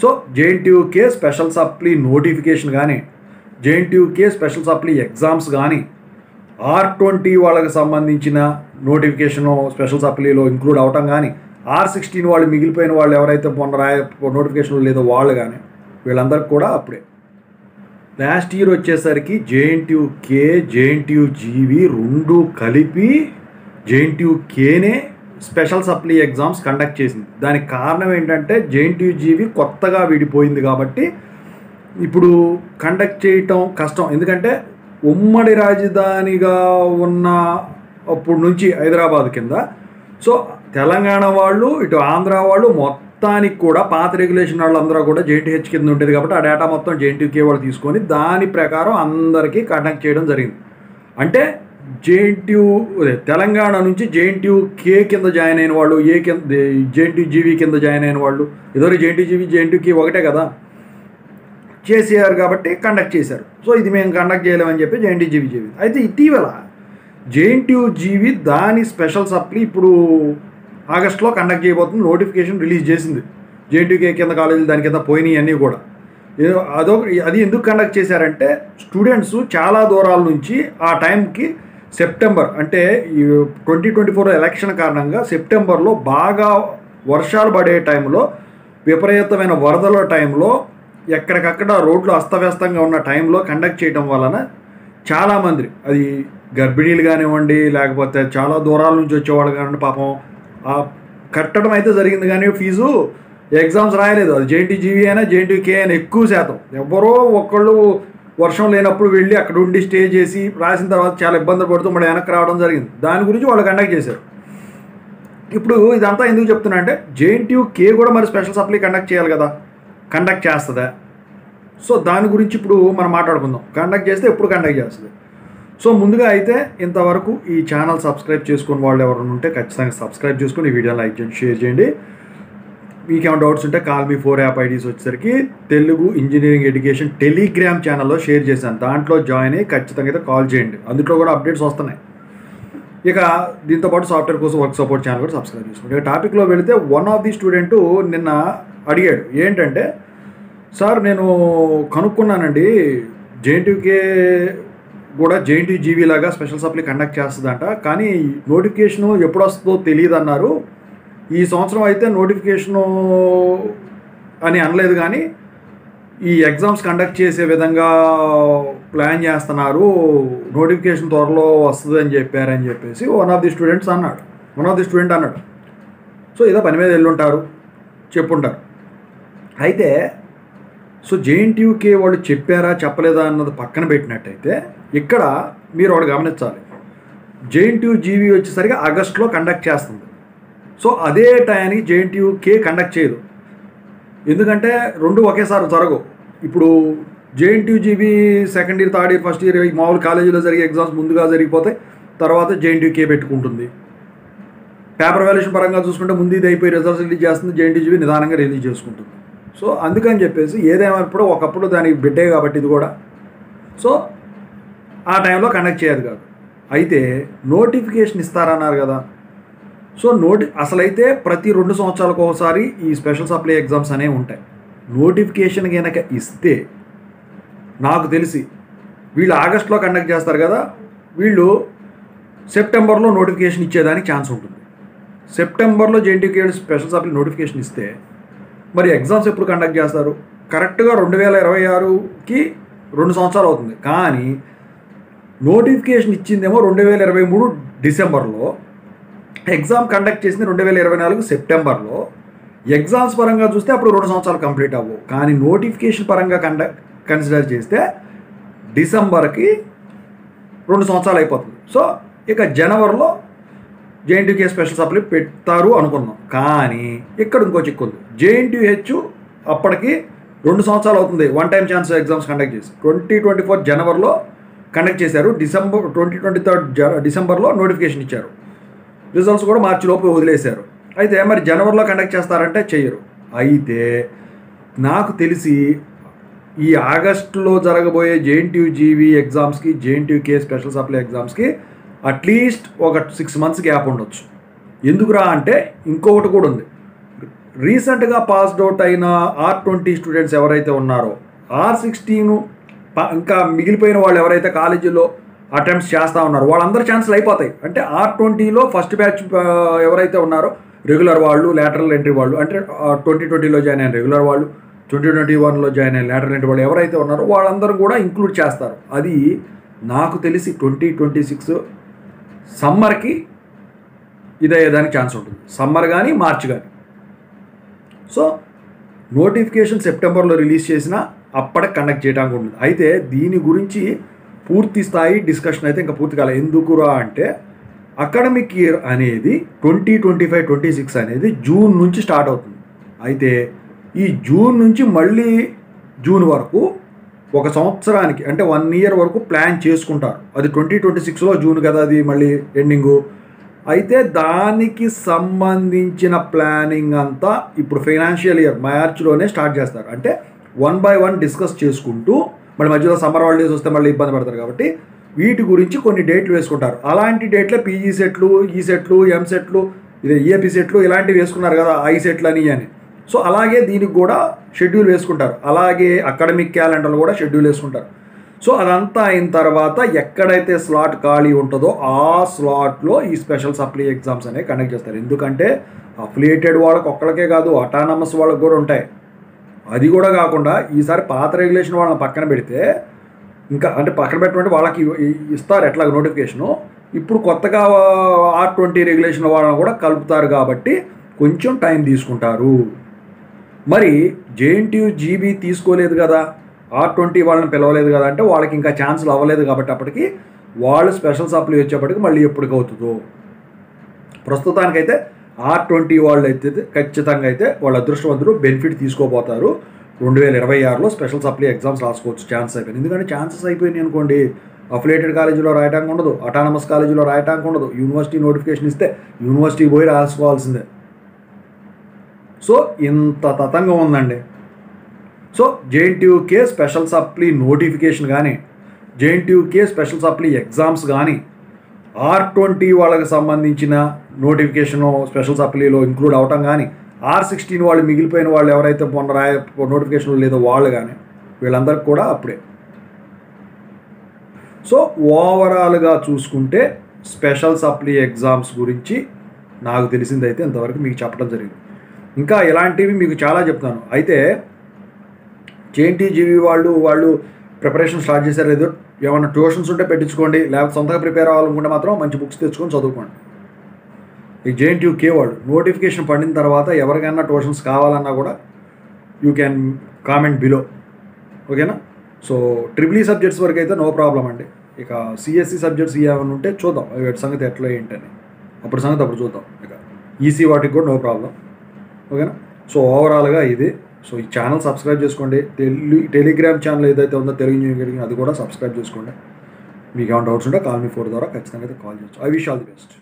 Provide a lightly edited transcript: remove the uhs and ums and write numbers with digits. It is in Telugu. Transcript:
So JNTUK special supply notification కానీ, జేఎన్టీయూకే స్పెషల్ సప్లీ ఎగ్జామ్స్ కానీ, R20 వాళ్ళకి సంబంధించిన నోటిఫికేషను స్పెషల్ సప్లీలో ఇంక్లూడ్ అవటం కానీ, R16 వాళ్ళు మిగిలిపోయిన వాళ్ళు ఎవరైతే నోటిఫికేషన్ లేదో వాళ్ళు కానీ, వీళ్ళందరికీ కూడా అప్పుడే. లాస్ట్ ఇయర్ వచ్చేసరికి జేఎన్టీయూకే, జేఎన్టీయూజీవి రెండు కలిపి జేఎన్టీయూకేనే స్పెషల్ సప్లీ ఎగ్జామ్స్ కండక్ట్ చేసింది. దానికి కారణం ఏంటంటే జేఎన్టీయూజీవి కొత్తగా విడిపోయింది కాబట్టి ఇప్పుడు కండక్ట్ చేయటం కష్టం. ఎందుకంటే ఉమ్మడి రాజధానిగా ఉన్న అప్పుడు నుంచి హైదరాబాద్ కింద, సో తెలంగాణ వాళ్ళు ఇటు ఆంధ్ర వాళ్ళు మొత్తానికి కూడా పాత రెగ్యులేషన్ వాళ్ళందరూ కూడా జేఎన్టీహెచ్ కింద ఉండేది కాబట్టి ఆ డేటా మొత్తం జేఎన్టీయూకే వాళ్ళు తీసుకొని దాని ప్రకారం అందరికీ కండక్ట్ చేయడం జరిగింది. అంటే తెలంగాణ నుంచి జేఎన్టీయూకే కింద జాయిన్ అయిన వాళ్ళు, జేఎన్టీయూజీవీ కింద జాయిన్ అయిన వాళ్ళు, ఏదో జేఎన్టీయూజీవీ జేఎన్టీయూకే ఒకటే కదా చేసేయారు కాబట్టి కండక్ట్ చేశారు. సో ఇది మేము కండక్ట్ చేయలేమని చెప్పి జేఎన్టీయూజీవీ చేసింది. అయితే ఇటీవల జేఎన్టీయూజీవీ దాని స్పెషల్ సప్లీ ఇప్పుడు ఆగస్టులో కండక్ట్ చేయబోతుంది. నోటిఫికేషన్ రిలీజ్ చేసింది. జేఎన్టీయూకే కింద కాలేజీలు దాని కింద పోయినాయి అన్నీ కూడా. అది ఎందుకు కండక్ట్ చేశారంటే స్టూడెంట్స్ చాలా దూరాల నుంచి ఆ టైంకి సెప్టెంబర్ అంటే ఈ 2024 ఎలక్షన్ కారణంగా సెప్టెంబర్లో బాగా వర్షాలు పడే టైంలో, విపరీతమైన వరదల టైంలో, ఎక్కడికక్కడ రోడ్లు అస్తవ్యస్తంగా ఉన్న టైంలో కండక్ట్ చేయడం వలన చాలామంది, అది గర్భిణీలు కానివ్వండి, లేకపోతే చాలా దూరాల నుంచి వచ్చేవాళ్ళు కానివ్వండి, పాపం కట్టడం అయితే జరిగింది కానీ ఫీజు ఎగ్జామ్స్ రాయలేదు. అది జేఎన్టీజీవీ అయినా జేఎన్టీయూకే అయినా ఎక్కువ శాతం ఎవరో ఒకళ్ళు వర్షం లేనప్పుడు వెళ్ళి అక్కడ ఉండి స్టే చేసి రాసిన తర్వాత చాలా ఇబ్బందులు పడుతూ మళ్ళీ వెనక్కి రావడం జరిగింది. దాని గురించి వాళ్ళు కండక్ట్ చేశారు. ఇప్పుడు ఇదంతా ఎందుకు చెప్తున్నా అంటే జేఎన్టీయూకే కూడా మరి స్పెషల్ సప్లీ కండక్ట్ చేయాలి కదా, కండక్ట్ చేస్తుందా? సో దాని గురించి ఇప్పుడు మనం మాట్లాడుకుందాం. కండక్ట్ చేస్తే ఎప్పుడు కండక్ట్ చేస్తుంది? సో ముందుగా అయితే ఇంతవరకు ఈ ఛానల్ సబ్స్క్రైబ్ చేసుకుని వాళ్ళు ఎవరైనా ఉంటే ఖచ్చితంగా సబ్స్క్రైబ్ చేసుకుని ఈ వీడియో లైక్ చేయండి, షేర్ చేయండి. మీకు ఏమైనా డౌట్స్ ఉంటే Call Me4 యాప్ ఐడీస్ వచ్చేసరికి తెలుగు ఇంజనీరింగ్ ఎడ్యుకేషన్ టెలిగ్రామ్ ఛానల్లో షేర్ చేశాను. దాంట్లో జాయిన్ అయ్యి ఖచ్చితంగా అయితే కాల్ చేయండి. అందులో కూడా అప్డేట్స్ వస్తున్నాయి. ఇక దీంతోపాటు సాఫ్ట్వేర్ కోసం వర్క్ సపోర్ట్ ఛానల్ కూడా సబ్స్క్రైబ్ చేసుకోండి. ఇక టాపిక్లో వెళితే వన్ ఆఫ్ ది స్టూడెంట్ నిన్న అడిగాడు ఏంటంటే, సార్ నేను కనుక్కున్నానండి జేఎన్టీయూకే కూడా జేఎన్టీయూజీవీ లాగా స్పెషల్ సప్లీ కండక్ట్ చేస్తుందంట, కానీ నోటిఫికేషను ఎప్పుడు వస్తుందో తెలియదు అన్నారు. ఈ సంవత్సరం అయితే నోటిఫికేషను అని అనలేదు కానీ ఈ ఎగ్జామ్స్ కండక్ట్ చేసే విధంగా ప్లాన్ చేస్తున్నారు, నోటిఫికేషన్ త్వరలో వస్తుంది అని చెప్పారని చెప్పేసి వన్ ఆఫ్ ది స్టూడెంట్ అన్నాడు. సో ఏదో పని మీద వెళ్ళుంటారు, చెప్పుంటారు. అయితే సో జేఎన్టీయూకే వాళ్ళు చెప్పారా చెప్పలేదా అన్నది పక్కన పెట్టినట్టయితే ఇక్కడ మీరు ఒకటి గమనించాలి. జేఎన్టీయూజీవీ వచ్చేసరికి ఆగస్టులో కండక్ట్ చేస్తుంది. సో అదే టైంకి జేఎన్టీయూకే కండక్ట్ చేయదు. ఎందుకంటే రెండు ఒకేసారి జరగవు. ఇప్పుడు JNTUGV second year, third year, first year మామూలు కాలేజీలో జరిగే ఎగ్జామ్స్ ముందుగా జరిగిపోతే తర్వాత జేఎన్టీయూకే పెట్టుకుంటుంది. పేపర్ వాల్యుయేషన్ పరంగా చూసుకుంటే ముందు ఇది అయిపోయి రిజల్ట్స్ రిలీజ్ చేస్తుంది, జేఎన్టీయూజీవీ నిదానంగా రిలీజ్ చేసుకుంటుంది. సో అందుకని చెప్పేసి ఏదేమైనప్పుడు ఒకప్పుడు దానికి బిడ్డే కాబట్టి ఇది కూడా సో ఆ టైంలో కండక్ట్ చేయదు కాదు. అయితే నోటిఫికేషన్ ఇస్తారన్నారు కదా. సో అసలైతే ప్రతి 2 సంవత్సరాలకు ఒకసారి ఈ స్పెషల్ సప్లై ఎగ్జామ్స్ అనేవి ఉంటాయి. నోటిఫికేషన్ కనుక ఇస్తే నాకు తెలిసి వీళ్ళు ఆగస్టులో కండక్ట్ చేస్తారు కదా, వీళ్ళు సెప్టెంబర్లో నోటిఫికేషన్ ఇచ్చేదానికి ఛాన్స్ ఉంటుంది. సెప్టెంబర్లో జేఎన్టీయూకే స్పెషల్ సప్లై నోటిఫికేషన్ ఇస్తే మరి ఎగ్జామ్స్ ఎప్పుడు కండక్ట్ చేస్తారు? కరెక్ట్గా 2026కి 2 సంవత్సరాలు అవుతుంది. కానీ నోటిఫికేషన్ ఇచ్చిందేమో 2023 డిసెంబర్లో, ఎగ్జామ్ కండక్ట్ చేసింది 2024 సెప్టెంబర్లో. ఎగ్జామ్స్ పరంగా చూస్తే అప్పుడు 2 సంవత్సరాలు కంప్లీట్ అవ్వవు. కానీ నోటిఫికేషన్ పరంగా కన్సిడర్ చేస్తే డిసెంబర్కి 2 సంవత్సరాలు అయిపోతుంది. సో ఇక జనవరిలో జేఎన్టీయూకే స్పెషల్ సప్లీ పెడతారు అనుకుందాం. కానీ ఇక్కడ ఇంకో చిక్కు ఉంది. జేఎన్టీయూహెచ్ అప్పటికి 2 సంవత్సరాలు అవుతుంది one time chance exams conduct చేసి. 2024 జనవరిలో కండక్ట్ చేశారు. 2023 డిసెంబర్లో నోటిఫికేషన్ ఇచ్చారు. రిజల్ట్స్ కూడా మార్చిలోపు వదిలేశారు. అయితే మరి జనవరిలో కండక్ట్ చేస్తారంటే చెయ్యరు. అయితే నాకు తెలిసి ఈ ఆగస్టులో జరగబోయే జేఎన్టీయూజీవీ ఎగ్జామ్స్కి, జేఎన్టీయూకే స్పెషల్ సప్లై ఎగ్జామ్స్కి అట్లీస్ట్ ఒక 6 months గ్యాప్ ఉండొచ్చు. ఎందుకురా అంటే ఇంకొకటి కూడా ఉంది. రీసెంట్గా పాస్డ్ అవుట్ అయిన R20 స్టూడెంట్స్ ఎవరైతే ఉన్నారో R16 ఇంకా మిగిలిపోయిన వాళ్ళు ఎవరైతే కాలేజీలో అటెంప్ట్స్ చేస్తూ ఉన్నారో వాళ్ళందరూ ఛాన్సులు అయిపోతాయి. అంటే R20లో ఫస్ట్ బ్యాచ్ ఎవరైతే ఉన్నారో రెగ్యులర్ వాళ్ళు, లేటరల్ ఎంట్రీ వాళ్ళు, అంటే 2020లో జాయిన్ అయిన రెగ్యులర్ వాళ్ళు, 2021లో జాయిన్ అయిన లేటరల్ ఎంట్రీ వాళ్ళు ఎవరైతే ఉన్నారో వాళ్ళందరూ కూడా ఇంక్లూడ్ చేస్తారు. అది నాకు తెలిసి 2026 సమ్మర్కి ఇదయ్యేదానికి ఛాన్స్ ఉంటుంది. సమ్మర్ కానీ మార్చ్ కానీ. సో నోటిఫికేషన్ సెప్టెంబర్లో రిలీజ్ చేసినా అప్పటికి కండక్ట్ చేయడానికి ఉంటుంది. అయితే దీని గురించి పూర్తి స్థాయి డిస్కషన్ అయితే ఇంకా పూర్తి కాలేదు. ఎందుకురా అంటే అకాడమిక్ ఇయర్ అనేది 2025-26 అనేది జూన్ నుంచి స్టార్ట్ అవుతుంది. అయితే ఈ జూన్ నుంచి మళ్ళీ జూన్ వరకు ఒక సంవత్సరానికి అంటే 1 ఇయర్ వరకు ప్లాన్ చేసుకుంటారు. అది 2026లో జూన్ కదా, అది మళ్ళీ ఎండింగు. అయితే దానికి సంబంధించిన ప్లానింగ్ అంతా ఇప్పుడు ఫైనాన్షియల్ ఇయర్ మార్చ్లోనే స్టార్ట్ చేస్తారు. అంటే 1 by 1 డిస్కస్ చేసుకుంటూ మళ్ళీ మధ్యలో సమ్మర్ హాలిడేస్ వస్తే మళ్ళీ ఇబ్బంది పడతారు కాబట్టి వీటి గురించి కొన్ని డేట్లు వేసుకుంటారు. అలాంటి డేట్లే పీజీ సెట్లు, ఈ సెట్లు, ఎం సెట్లు, ఇదే ఈఏపీ సెట్లు ఇలాంటివి వేసుకున్నారు కదా, ఐ సెట్లు అని. సో అలాగే దీనికి కూడా షెడ్యూల్ వేసుకుంటారు. అలాగే అకాడమిక్ క్యాలెండర్లు కూడా షెడ్యూల్ వేసుకుంటారు. సో అదంతా అయిన తర్వాత ఎక్కడైతే స్లాట్ ఖాళీ ఉంటుందో ఆ స్లాట్లో ఈ స్పెషల్ సప్లీ ఎగ్జామ్స్ అనేవి కండక్ట్ చేస్తారు. ఎందుకంటే అఫిలియేటెడ్ వాళ్ళకి ఒక్కళ్ళకే కాదు, అటానమస్ వాళ్ళకి కూడా ఉంటాయి. అది కూడా కాకుండా ఈసారి పాత రెగ్యులేషన్ వాళ్ళని పక్కన పెడితే ఇంకా అంటే పక్కన పెట్టమంటే వాళ్ళకి ఇస్తారు ఎట్లాగ నోటిఫికేషను. ఇప్పుడు కొత్తగా R20 రెగ్యులేషన్ వాళ్ళని కూడా కలుపుతారు కాబట్టి కొంచెం టైం తీసుకుంటారు. మరి JNTU GB తీసుకోలేదు కదా, R20 వాళ్ళని పిలవలేదు కదా అంటే వాళ్ళకి ఇంకా ఛాన్సులు అవ్వలేదు కాబట్టి అప్పటికి వాళ్ళు స్పెషల్ సప్లీ వచ్చేప్పటికి మళ్ళీ ఎప్పటికి అవుతుందో. ప్రస్తుతానికైతే R20 వాళ్ళు అయితే ఖచ్చితంగా అయితే వాళ్ళ అదృష్టవంతులు బెనిఫిట్ తీసుకోబోతారు. 2026లో స్పెషల్ సప్లీ ఎగ్జామ్స్ రాసుకోవచ్చు. ఛాన్స్ అయిపోయింది. ఎందుకంటే ఛాన్సెస్ అయిపోయినాయి అనుకోండి, అఫిలియేటెడ్ కాలేజీలో రాయటానికి ఉండదు, అటానమస్ కాలేజీలో రాయటానికి ఉండదు. యూనివర్సిటీ నోటిఫికేషన్ ఇస్తే యూనివర్సిటీ పోయి రాసుకోవాల్సిందే. సో ఇంత తతంగం ఉందండి. సో JNTUకే స్పెషల్ సప్లీ నోటిఫికేషన్ కానీ, JNTUకే స్పెషల్ సప్లీ ఎగ్జామ్స్ కానీ, R20 వాళ్ళకి సంబంధించిన నోటిఫికేషను స్పెషల్ సప్లీలో ఇంక్లూడ్ అవటం కానీ, R16 వాళ్ళు మిగిలిపోయిన వాళ్ళు ఎవరైతే మొన్న నోటిఫికేషన్ లేదో వాళ్ళు కానీ వీళ్ళందరికీ కూడా అప్పుడే. సో ఓవరాల్గా చూసుకుంటే స్పెషల్ సప్లీ ఎగ్జామ్స్ గురించి నాకు తెలిసిందైతే ఇంతవరకు మీకు చెప్పడం జరిగింది. ఇంకా ఇలాంటివి మీకు చాలా చెప్తాను. అయితే JNTU GB వాళ్ళు ప్రిపరేషన్ స్టార్ట్ చేశారు. ఏదో ఏమైనా ట్యూషన్స్ ఉంటే పెట్టించుకోండి, లేకపోతే సొంతగా ప్రిపేర్ అవ్వాలనుకుంటే మాత్రం మంచి బుక్స్ తెచ్చుకొని చదువుకోండి. ఈ JNTUK వాళ్ళు నోటిఫికేషన్ పడిన తర్వాత ఎవరికైనా ట్యూషన్స్ కావాలన్నా కూడా యూ క్యాన్ కామెంట్ బిలో, ఓకేనా. సో EEE సబ్జెక్ట్స్ వరకు అయితే నో ప్రాబ్లం అండి. ఇక CSE సబ్జెక్ట్స్ ఏమైనా ఉంటే చూద్దాం, వీటి సంగతి ఎట్లా ఏంటని అప్పుడు చూద్దాం. ఇక ఈసీ వాటికి కూడా నో ప్రాబ్లం, ఓకేనా. సో ఓవరాల్గా ఇది. సో ఈ ఛానల్ సబ్స్క్రైబ్ చేసుకోండి. టెలిగ్రామ్ ఛానల్ ఏదైతే ఉందో తెలుగు ఇంజనీరింగ్ అది కూడా సబ్స్క్రైబ్ చేసుకోండి. మీకు ఏమైనా డౌట్స్ ఉంటే కాల్ మీ 4 ద్వారా ఖచ్చితంగా అయితే కాల్ చేయొచ్చు. I wish all the best.